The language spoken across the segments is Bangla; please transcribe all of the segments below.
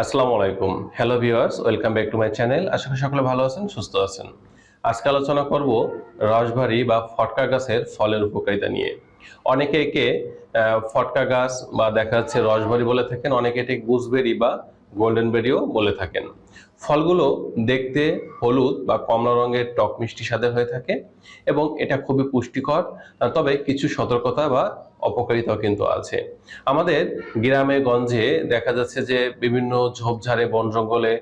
আসসালামু আলাইকুম। Hello viewers, welcome back to my channel. আশা করি সকলে ভালো আছেন, সুস্থ আছেন। আজকে আলোচনা করব রসবারি বা ফটকা গাছের ফলের উপকারিতা নিয়ে। অনেকে একে ফটকা গাছ বা দেখা যাচ্ছে রসবারি বলে থাকেন, অনেকে এটি গুজবেরি বা গোল্ডেন বেরিও বলে থাকেন। ফলগুলো দেখতে হলুদ বা কমলা রঙের টক মিষ্টি স্বাদের হয়ে থাকে এবং এটা খুবই পুষ্টিকর। তবে কিছু সতর্কতা বা অপকারিতাও কিন্তু আছে। আমাদের গ্রামে গঞ্জে দেখা যাচ্ছে যে বিভিন্ন ঝোপঝাড়ে বন জঙ্গলে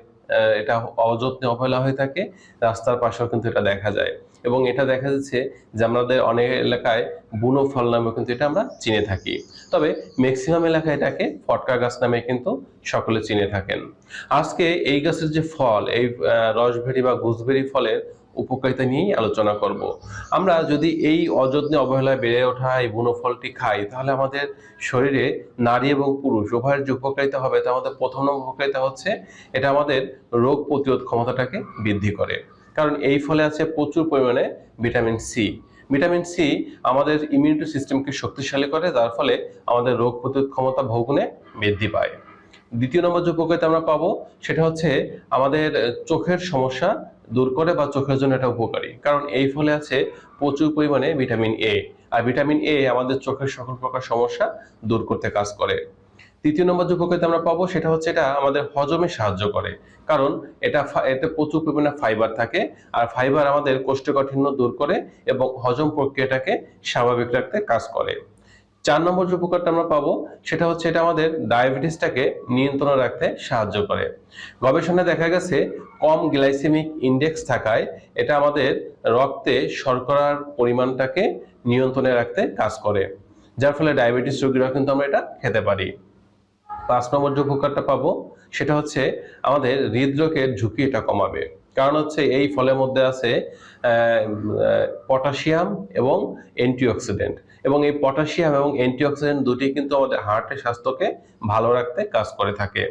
এটা অযত্নে অবহেলা হয়ে থাকে। রাস্তার পাশেও কিন্তু এটা দেখা যায় এবং এটা দেখা যাচ্ছে যে আমাদের অনেক এলাকায় বুনো ফল নামে কিন্তু এটা আমরা চিনে থাকি। তবে ম্যাক্সিমাম এলাকায় এটাকে ফটকা গাছ নামে কিন্তু সকলে চিনে থাকেন। আজকে এই গাছের যে ফল, এই রসভেরি বা গুজবেরি ফলের উপকারিতা নিয়েই আলোচনা করব। আমরা যদি এই অযত্নে অবহেলায় বেড়ে ওঠা এই বুনো ফলটি খাই, তাহলে আমাদের শরীরে নারী এবং পুরুষ উভয়ের যে উপকারিতা হবে, তার মধ্যে প্রথম নম্বর উপকারিতা হচ্ছে এটা আমাদের রোগ প্রতিরোধ ক্ষমতাটাকে বৃদ্ধি করে। কারণ এই ফলে আছে প্রচুর পরিমাণে ভিটামিন সি। ভিটামিন সি আমাদের ইমিউনিটি সিস্টেমকে শক্তিশালী করে, যার ফলে আমাদের রোগ প্রতিরোধ ক্ষমতা বহুগুণে বৃদ্ধি পায়। দ্বিতীয় নম্বর যে উপকারিতা আমরা পাবো সেটা হচ্ছে আমাদের চোখের সমস্যা দূর করে বা চোখের জন্য এটা উপকারী, কারণ এই ফলে আছে প্রচুর পরিমাণে vitamin A. R vitamin A আমাদের চোখের সকল প্রকার সমস্যা দূর করতে কাজ করে। তৃতীয় নম্বর যে উপকারিতা আমরা পাবো সেটা হচ্ছে এটা আমাদের হজমে সাহায্য করে, কারণ এতে প্রচুর পরিমাণে ফাইবার থাকে। আর ফাইবার আমাদের কোষ্ঠকাঠিন্য দূর করে এবং হজম প্রক্রিয়াটাকে স্বাভাবিক রাখতে কাজ করে। ৪ নম্বর যে উপকারটা আমরা পাবো সেটা হচ্ছে এটা আমাদের ডায়াবেটিসটাকে নিয়ন্ত্রণে রাখতে সাহায্য করে। গবেষণায় দেখা গেছে কম গ্লাইসেমিক ইনডেক্স থাকায় এটা আমাদের রক্তে শর্করার পরিমাণটাকে নিয়ন্ত্রণে রাখতে কাজ করে, যার ফলে ডায়াবেটিস রোগীরা কিন্তু আমরা এটা খেতে পারি। ৫ নম্বর যে উপকারটা পাবো সেটা হচ্ছে আমাদের হৃদরোগের ঝুঁকি এটা কমাবে, কারণ হচ্ছে এই ফলের মধ্যে আছে পটাশিয়াম এবং অ্যান্টিঅক্সিডেন্ট, এবং এই পটাশিয়াম এবং অ্যান্টিঅক্সিডেন্ট দুটি কিন্তু আমাদের হার্টের স্বাস্থ্যকে ভালো রাখতে কাজ করে থাকে।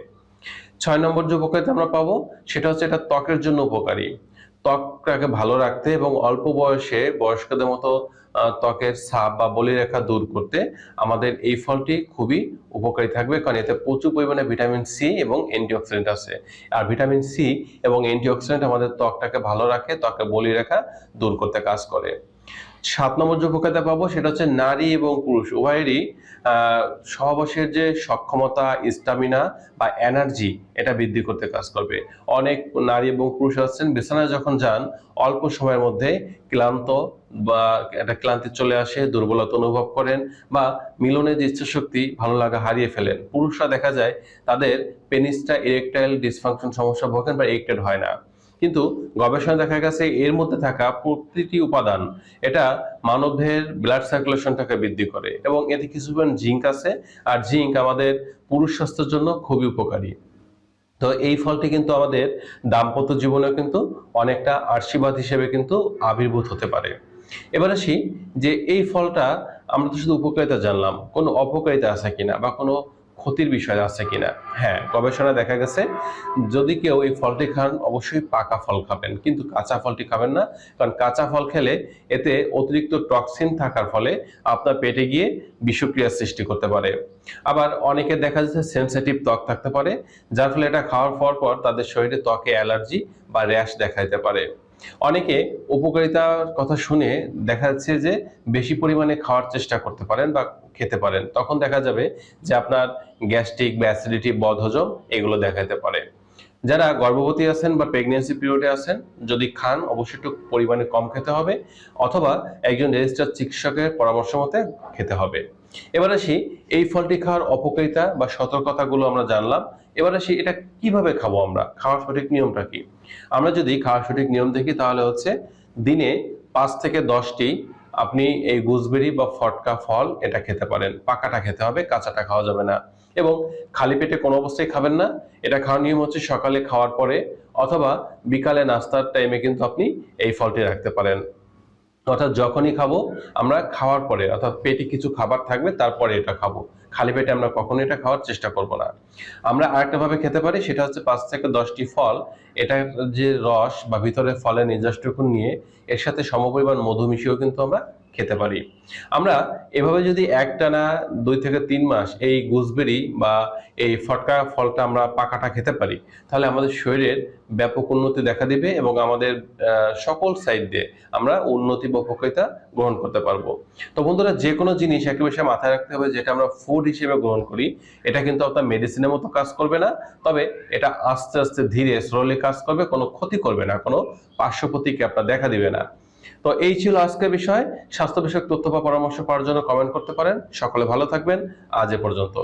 ৬ নম্বর যে উপকারিতা আমরা পাবো সেটা হচ্ছে এটা ত্বকের জন্য উপকারী। ত্বকটাকে ভালো রাখতে এবং অল্প বয়সে বয়স্কদের মতো ত্বকের ছাপ বা বলিরেখা দূর করতে আমাদের এই ফলটি খুবই উপকারী থাকবে, কারণ এতে প্রচুর পরিমাণে ভিটামিন সি এবং অ্যান্টিঅক্সিডেন্ট আছে। আর ভিটামিন সি এবং অ্যান্টিঅক্সিডেন্ট আমাদের ত্বকটাকে ভালো রাখে, ত্বকের বলিরেখা দূর করতে কাজ করে। ৭ নম্বর যে উপকারিতা পাবো সেটা হচ্ছে নারী এবং পুরুষ উভয়েরই সহবাসের যে সক্ষমতা, স্টামিনা বা এনার্জি এটা বৃদ্ধি করতে কাজ করবে। অনেক নারী এবং পুরুষ আছেন বিছানায় যখন যান অল্প সময়ের মধ্যে ক্লান্ত বা একটা ক্লান্তি চলে আসে, দুর্বলতা অনুভব করেন বা মিলনের যে ইচ্ছাশক্তি, ভালো লাগা হারিয়ে ফেলেন। পুরুষরা দেখা যায় তাদের পেনিসটা ইরেকটাইল ডিসফাংশন সমস্যা ভোগেন বা ইরেকটেড হয় না। কিন্তু গবেষণায় দেখা গেছে এর মধ্যে থাকা প্রতিটি উপাদান এটা মানবদেহের ব্লাড সার্কুলেশনটাকে বৃদ্ধি করে এবং এতে কিছু পরিমাণ জিঙ্ক আছে। আর জিঙ্ক আমাদের পুরুষ স্বাস্থ্যের জন্য খুবই উপকারী। তো এই ফলটি কিন্তু আমাদের দাম্পত্য জীবনেও কিন্তু অনেকটা আশীর্বাদ হিসেবে কিন্তু আবির্ভূত হতে পারে। এবার আসি যে এই ফলটা আমরা তো শুধু উপকারিতা জানলাম, কোনো অপকারিতা আছে কিনা বা কোনো ক্ষতির বিষয় আছে কিনা। হ্যাঁ, গবেষণায় দেখা গেছে যদি কেউ এই ফলটি খান অবশ্যই পাকা ফল খাবেন, কিন্তু কাঁচা ফলটি খাবেন না, কারণ কাঁচা ফল খেলে এতে অতিরিক্ত টক্সিন থাকার ফলে আপনার পেটে গিয়ে বিষক্রিয়ার সৃষ্টি করতে পারে। আবার অনেকের দেখা যাচ্ছে সেনসিটিভ ত্বক থাকতে পারে, যার ফলে এটা খাওয়ার পর তাদের শরীরে ত্বকে অ্যালার্জি বা র্যাশ দেখা দিতে পারে। অনেকে উপকারিতার কথা শুনে দেখা যাচ্ছে যে বেশি পরিমাণে খাওয়ার চেষ্টা করতে পারেন বা খেতে পারেন, তখন দেখা যাবে যে আপনার গ্যাস্ট্রিক বা অ্যাসিডিটি, বদহজম এগুলো দেখা দিতে পারে। যারা গর্ভবতী আছেন বা প্রেগন্যান্সি পিরিয়ডে আছেন, যদি খান অবশ্যই একটু পরিমাণে কম খেতে হবে, অথবা একজন রেজিস্টার্ড চিকিৎসকের পরামর্শ মতে খেতে হবে। এবার আসি এই ফলটি খাওয়ার অপকারিতা বা সতর্কতাগুলো আমরা জানলাম। এবার আসি এটা কিভাবে খাবো, আমরা খাওয়ার সঠিক নিয়মটা কি। আমরা যদি খাওয়ার সঠিক নিয়ম দেখি তাহলে হচ্ছে দিনে ৫ থেকে ১০টি আপনি এই গুজবেরি বা ফটকা ফল এটা খেতে পারেন। পাকাটা খেতে হবে, কাঁচাটা খাওয়া যাবে না। এবং খালি পেটে কোনো অবস্থায় খাবেন না। এটা খাওয়ার নিয়ম হচ্ছে সকালে খাওয়ার পরে অথবা বিকালে নাস্তার টাইমে কিন্তু আপনি এই ফলটি রাখতে পারেন। অর্থাৎ যখনই খাবো আমরা খাওয়ার পরে, অর্থাৎ পেটে কিছু খাবার থাকবে তারপরে এটা খাবো। খালি পেটে আমরা কখনো এটা খাওয়ার চেষ্টা করব না। আমরা আরেকটা ভাবে খেতে পারি, সেটা হচ্ছে ৫ থেকে ১০টি ফল, এটা যে রস বা ভিতরে ফলের নির্যাসটুকু নিয়ে এর সাথে সমপরিমাণ মধু মিশিয়েও কিন্তু আমরা খেতে পারি। আমরা এভাবে যদি একটানা 2 থেকে 3 মাস এই গুজবেরি বা এই ফটকা ফলটা আমরা পাকাটা খেতে পারি, তাহলে আমাদের শরীরের ব্যাপক উন্নতি দেখা দিবে এবং আমাদের সকল সাইড দিয়ে আমরা উন্নতি বা উপকারিতা গ্রহণ করতে পারবো। তো বন্ধুরা, যে কোনো জিনিস একেবারে মাথায় রাখতে হবে, যেটা আমরা ফুড হিসেবে গ্রহণ করি এটা কিন্তু আপনার মেডিসিনের মতো কাজ করবে না, তবে এটা আস্তে আস্তে ধীরে স্লোলি কাজ করবে, কোনো ক্ষতি করবে না, কোনো পার্শ্ব প্রতিক্রিয়া আপনার দেখা দিবে না। তো এই ছিল আজকের বিষয়। স্বাস্থ্য বিষয়ক তথ্য বা পরামর্শ পাওয়ার জন্য কমেন্ট করতে পারেন। সকলে ভালো থাকবেন। আজ এ পর্যন্ত।